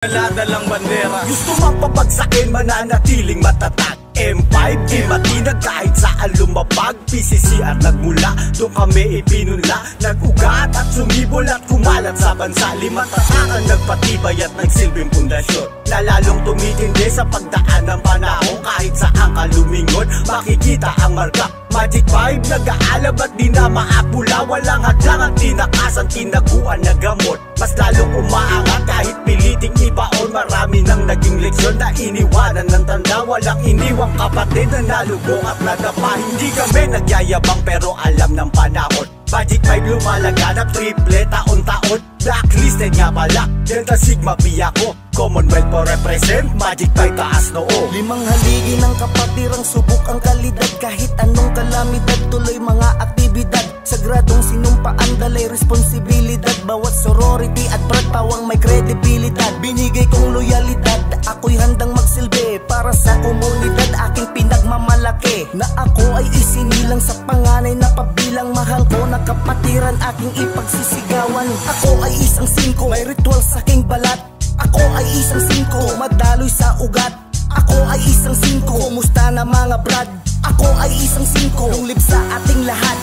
Daladalang bandera, gusto mapabagsakin, mananatiling matatag. M5, di matinag kahit saan lumapag. PCCR nagmula, doon kami ipinunla. Nag-ugat at sumibol at kumalat sa bansa. Lima tatakan nagpatibay at nagsilbing pundasyon na lalong tumitindi sa pagdaan ng panahon. Kahit saan ka lumingon, makikita ang marka. Magic 5, nag-aalab at di na maapula. Walang hadlang ang tinakasan, tinaguan na gamot. Mas lalong umaangat kahit piliting ibaon. Marami nang naging leksyon na iniwanan ng tanda. Walang iniwang kapatid na nalugong at nadapa. Hindi kami nagyayabang pero alam ng panahon. Magic 5 lumalaganap, triple taon-taon. Blacklisted nga pala, Delta Sigma Pi ako. Commonwealth po represent, Magic 5 taas noo. Limang haligi ng kapatirang subok ang kalidad. Kahit anong kalamidad, tuloy mga aktibidad. Sagradong sinumpaan, dalay responsibilidad. Bawat sorority at brad pawang may kredibilidad. Binigay kong loyalidad, ako'y handang magsilbi para sa komunidad. Aking pinagmamalaki na ako ay isinilang sa panganay na pabilang. Mahal ko na kapatiran, aking ipagsisigawan. Ako ay isang singko, may ritual sa aking balat. Ako ay isang singko, madaloy sa ugat. Ako ay isang singko, kumusta na mga brad? Ako ay isang singko, lunglib sa ating lahat.